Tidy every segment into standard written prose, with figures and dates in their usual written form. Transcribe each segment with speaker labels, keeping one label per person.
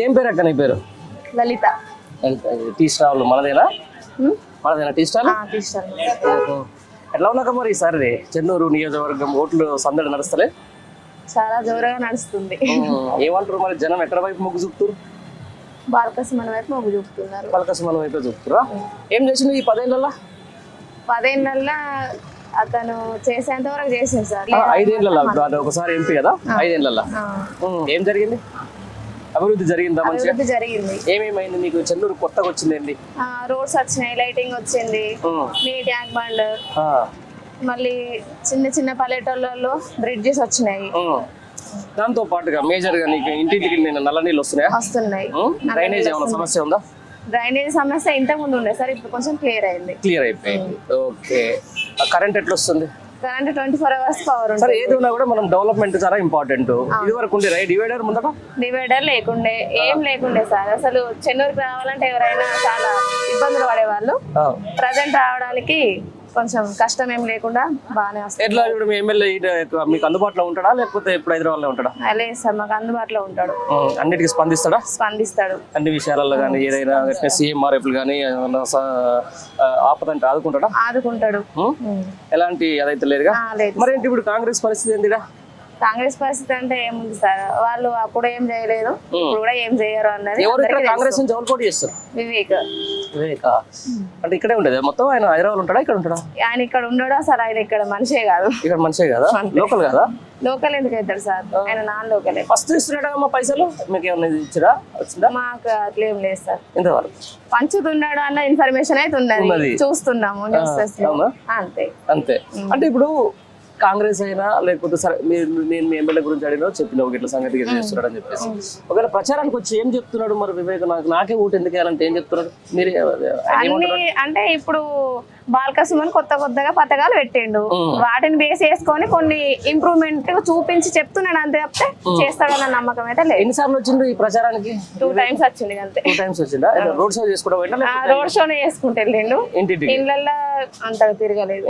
Speaker 1: ఏం పేరు అక్క నీ పేరు?
Speaker 2: లలిత.
Speaker 1: టీ స్టాల్ మనదేనా? మనదేనా టీ స్టాల్? ఎట్లా ఉన్నాక మరి ఈసారి చెన్నూరు నియోజకవర్గం ఓట్లు సందడి నడుస్తలే?
Speaker 2: చాలా జోరుగా నడుస్తుంది.
Speaker 1: ఏమంటారు మరి జనం ఎక్కడ వైపు మొగ్గు చూపుతారు?
Speaker 2: బాలకృష్ణ వైపు మొగ్గు చూపుతున్నారు.
Speaker 1: బాలకృష్ణ వైపు చూపుతారా? ఏం చేసింది ఈ 10 ఏళ్ళ?
Speaker 2: 10 ఏళ్ళ అతను చేసేంత వరకు చేసింది సార్.
Speaker 1: 5 ఏళ్ళ ఒకసారి ఎంపీ కదా? 5 ఏళ్ళ ఏం జరిగింది? అభివృద్ధి జరిగిందా? మంచిగా
Speaker 2: జరిగింది.
Speaker 1: ఏమేమైంది నీకు? చెన్నూరు కొత్తగా వచ్చింది ఏంటి?
Speaker 2: రోడ్స్ వచ్చినాయి, లైటింగ్ వచ్చింది, మినీ ట్యాంక్ బండ్, మళ్ళీ చిన్న చిన్న పల్లెటూళ్ళలో బ్రిడ్జెస్ వచ్చినాయి.
Speaker 1: దాంతో పాటుగా మేజర్ గా నీకు ఇంటింటికి నల్ల నీళ్ళు వస్తున్నాయి. డ్రైనేజ్ ఏమైనా సమస్య ఉందా?
Speaker 2: డ్రైనేజ్ సమస్య ఇంతకు ముందు ఉండే సార్, ఇప్పుడు కొంచెం క్లియర్ అయిపోయింది.
Speaker 1: ఓకే. కరెంట్ ఎట్లా వస్తుంది?
Speaker 2: కరెంట్ 24 hours పవర్
Speaker 1: ఉంటుంది. ఏది ఉన్నా కూడా మనం డెవలప్మెంట్ చాలా ఇంపార్టెంట్. ఇది వరకు ఉండే డివైడర్ ముందట
Speaker 2: డివైడర్ లేకుండే, ఏం లేకుండే సార్. అసలు చెన్నూరుకి రావాలంటే ఎవరైనా చాలా ఇబ్బందులు పడేవాళ్ళు. ప్రజెంట్ రావడానికి కొంచెం కష్టం ఏం లేకుండా బాగానే వస్తుంది.
Speaker 1: ఎట్లా ఇప్పుడు మీ ఎమ్మెల్యే మీకు అందుబాటులో ఉంటాడా లేకపోతే ఇప్పుడు హైదరాబాద్ లో ఉంటాడా?
Speaker 2: లేదు సార్, మాకు అందుబాటులో ఉంటాడు.
Speaker 1: అన్నిటికీ స్పందిస్తాడు అన్ని విషయాలలో కానీ ఏదైనా సీఎంఆర్ఎఫ్ కానీ ఆపదంటే ఆదుకుంటాడు. ఎలాంటి అదైతే లేదుగా. మరి ఏంటి ఇప్పుడు కాంగ్రెస్ పరిస్థితి ఏంటిగా?
Speaker 2: కాంగ్రెస్ పరిస్థితి అంటే ఏముంది సార్, వాళ్ళు అప్పుడు ఏం చేయలేదు, ఇప్పుడు కూడా ఏం చేయరు అన్నది.
Speaker 1: కాంగ్రెస్ నుంచి ఎవరు పోటీ చేస్తారు?
Speaker 2: వివేక్
Speaker 1: అంటే ఇక్కడే ఉండేది మొత్తం. ఆయన హైదరాబాద్ ఉంటాడా ఇక్కడ ఉంటాడా?
Speaker 2: ఆయన ఇక్కడ ఉండడా సార్? ఆయన ఇక్కడ మనిషే కాదు.
Speaker 1: ఇక్కడ మనిషే కదా? లోకల్ కదా?
Speaker 2: లోకల్ ఎందుకు అవుతాడు సార్? ఆయన నాన్ లోకలే.
Speaker 1: ఫస్ట్ ఇస్తున్నాడా పైసలు? మీకు ఏమన్నా ఇచ్చిరా?
Speaker 2: మాకు అట్లేం లేదు సార్.
Speaker 1: ఇంతవరకు
Speaker 2: పంచుతున్నాడు అన్న ఇన్ఫర్మేషన్ అయితే ఉన్నది, చూస్తున్నాము న్యూస్ లో. అంతే.
Speaker 1: అంటే ఇప్పుడు కాంగ్రెస్ అయినా లేకపోతే సరే నేను మీ ఎమ్మెల్యే గురించి అడిగినా చెప్పిన ఒక ఇట్లా సంగతి చేస్తున్నాడు అని చెప్పేసి, ఒకవేళ ప్రచారానికి వచ్చి ఏం చెప్తున్నాడు మరి వివేక్? నాకే ఓటు ఎందుకు వేయాలంటే ఏం చెప్తున్నారు మీరు?
Speaker 2: అంటే ఇప్పుడు బాలకృష్ణ కొత్తగా పథకాలు పెట్టిండు, వాటిని బేస్ చేసుకొని కొన్ని ఇంప్రూవ్మెంట్ చూపించి చెప్తున్నాడు, అంతే తప్పితే చేస్తాడన్న నమ్మకం అయితే లేదు.
Speaker 1: ఎన్నిసార్లు వచ్చిండు ఈ ప్రచారానికి?
Speaker 2: 2 times వచ్చింది అంతే.
Speaker 1: 2 times వచ్చిందా? రోడ్ షో చేసుకోవడం?
Speaker 2: రోడ్ షోనే చేసుకుంటే వెళ్ళిండు, ఇళ్ళల్లో అంతగా తిరగలేదు.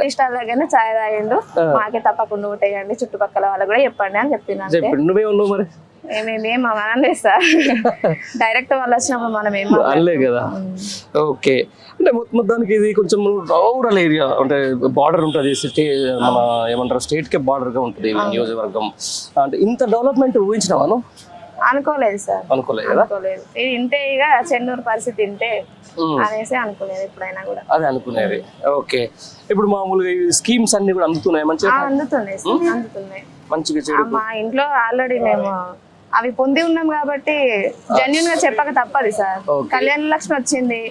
Speaker 2: ఇష్టాల దగ్గర ఛాయ్ తాగిండు. మాకే తప్పకుండా ఓటేయండి, చుట్టుపక్కల వాళ్ళకి కూడా చెప్పండి అని చెప్తున్నాను.
Speaker 1: నువ్వే ఉన్నావు మరి?
Speaker 2: మేమేం అనలేదు సార్, డైరెక్ట్ వాళ్ళు వచ్చినప్పుడు మనం ఏం
Speaker 1: అనలే కదా. ఓకే. అంటే మొత్తానికి ఇది కొంచెం రూరల్ ఏరియా, అంటే బార్డర్ ఉంటుంది, మన ఏమంటారు స్టేట్ కే బార్డర్ గా ఉంటుంది నియోజకవర్గం. అంటే ఇంత డెవలప్మెంట్ ఊహించినావా?
Speaker 2: అనుకోలేదు సార్.
Speaker 1: అనుకోలేదు కదా?
Speaker 2: ఇది ఇంతే, ఇక చెన్నూరు పరిస్థితి ఇంతే అనేసి అనుకోలేదు ఎప్పుడైనా కూడా.
Speaker 1: అదే అనుకునేది. ఓకే. ఇప్పుడు మామూలుగా స్కీమ్స్ అన్ని కూడా అందుతున్నాయి మంచిగా?
Speaker 2: అందుతున్నాయి మంచిగా. మా ఇంట్లో ఆల్రెడీ మేము అవి పొంది ఉన్నాం కాబట్టి జెన్యున్ గా చెప్పక తప్పదు సార్. కళ్యాణ లక్ష్మి వచ్చింది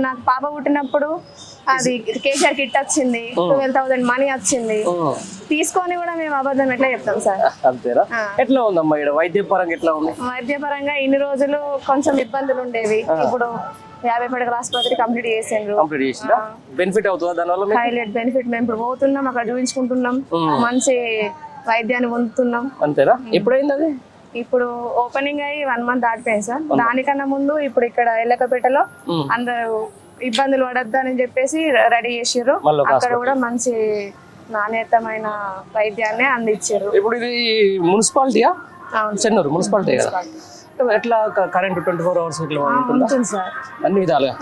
Speaker 2: నాకు పాప పుట్టినప్పుడు, అది కేసీఆర్ కిట్ వచ్చింది, 12,000 మనీ వచ్చింది. తీసుకొని కూడా మేము అబద్ధం ఎట్లా చెప్తాం సార్?
Speaker 1: అంతేనా? ఎట్లా ఉందమ్మా ఇక్కడ వైద్యపరంగా? ఎట్లా ఉంది
Speaker 2: వైద్యపరంగా? ఇన్ని రోజులు కొంచెం ఇబ్బందులు ఉండేవి, ఇప్పుడు 50 పడకల ఆసుపత్రి కంప్లీట్ చేసిండ్రు.
Speaker 1: బెనిఫిట్ అవుతుందా దానివల్ల?
Speaker 2: Highlight benefit. మేము ఇప్పుడు పోతున్నాం, అక్కడ చూపించుకుంటున్నాం, మంచి వైద్యాన్ని పొందుతున్నాం.
Speaker 1: అంతేనా? ఎప్పుడైంది అది?
Speaker 2: ఇప్పుడు ఓపెనింగ్ అయ్యి 1 month దాటిపోయింది సార్. దానికన్నా ముందు ఇప్పుడు ఇక్కడ ఎల్లకపేటలో అందరూ ఇబ్బందులు పడద్దు అని చెప్పేసి రెడీ చేసారు. అక్కడ కూడా మంచి నాణ్యతమైన వైద్యాన్ని అందించారు.
Speaker 1: ఇప్పుడు ఇది మున్సిపాలిటీయా? చెన్నూరు మున్సిపాలిటీ కదా? ఎట్లా కరెంట్ 24 hours ఇట్లా ఉంటుంది
Speaker 2: సార్?
Speaker 1: అన్ని విధాలుగా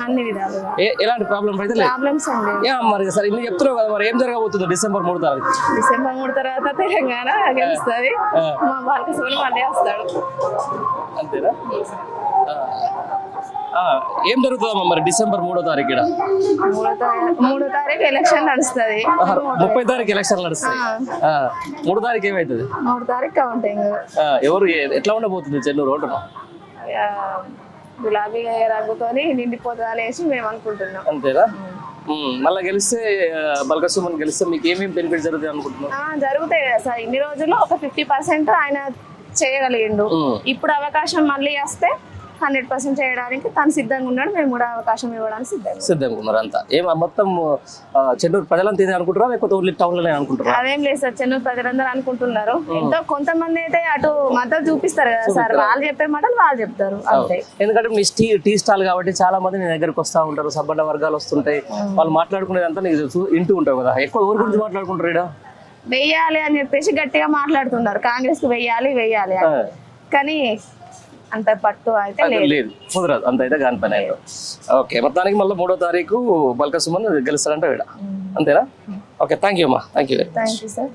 Speaker 1: ఎలాంటి ప్రాబ్లమ్ అయితే లేదు. మరి సరే ఇన్ని చెప్తున్నావు కదా, మరి ఏం జరగబోతుంది December 3 తారీఖు?
Speaker 2: December 3 తర్వాత తెలంగాణ గెలుస్తుంది, మా బాలకృష్ణ మళ్ళీ వస్తాడు.
Speaker 1: అంతేనా? ఏం జరుగుతుందమ్మా మరి December 3వ తారీఖు?
Speaker 2: 3వ తారీఖు ఎలక్షన్ నడుస్తుంది.
Speaker 1: 30వ తారీఖు ఎలక్షన్ నడుస్తాయి. 3వ తారీఖు ఏమైతుంది?
Speaker 2: 3వ తారీఖు కౌంటింగ్.
Speaker 1: ఎవరు ఎట్లా ఉండబోతుంది చెన్నూరు ఓటును?
Speaker 2: గులాబీ రంగుతో నిండిపోతుంది అనేసి మేము అనుకుంటున్నాం.
Speaker 1: అంతేనా? మళ్ళీ గెలిస్తే బల్కృష్ణ గెలిస్తే మీకు ఏమేమి బెనిఫిట్ జరుగుతాయి అనుకుంటున్నాం?
Speaker 2: జరుగుతాయి కదా సార్. ఇన్ని రోజులు ఒక 50% ఆయన చేయగలిగిండు, ఇప్పుడు అవకాశం మళ్ళీ వస్తే 100% చేయడానికి తను సిద్ధంగా ఉన్నాడు. మేము కూడా అవకాశం ఇవ్వడానికి
Speaker 1: సిద్ధంగా ఉన్నారు. అంతా మొత్తం చెన్నూరు ప్రజలంతా ఇదే అనుకుంటారా లేకపోతే ఓన్లీ టౌన్ లోనే అనుకుంటారా?
Speaker 2: అదేం లేదు సార్, చెన్నూరు ప్రజలందరూ అనుకుంటున్నారు. ఎంతో కొంతమంది అయితే అటు మద్దతు చూపిస్తారు కదా సార్, వాళ్ళు చెప్పే మాటలు వాళ్ళు చెప్తారు అంతే.
Speaker 1: ఎందుకంటే టీ స్టాల్ కాబట్టి చాలా మంది నీ దగ్గరకు వస్తూ ఉంటారు, సబ్బడ్డ వర్గాలు వస్తుంటాయి, వాళ్ళు మాట్లాడుకునేదంతా నీకు ఇంటూ ఉంటావు కదా. ఎక్కువ ఎవరి గురించి మాట్లాడుకుంటారు? ఇక్కడ వెయ్యాలి
Speaker 2: అని చెప్పేసి గట్టిగా మాట్లాడుతున్నారు, కాంగ్రెస్ కి వెయ్యాలి అని. కానీ అంత పట్టు అయితే
Speaker 1: అది లేదు, కుదరదు అంత అయితే కాని పని అయితే. ఓకే, మొత్తానికి మళ్ళీ 3వ తారీఖు బల్క సుమన్ గెలుస్తాడంటే వీడ, అంతేనా? ఓకే, థ్యాంక్ యూ అమ్మా, thank you.
Speaker 2: Thank you sir.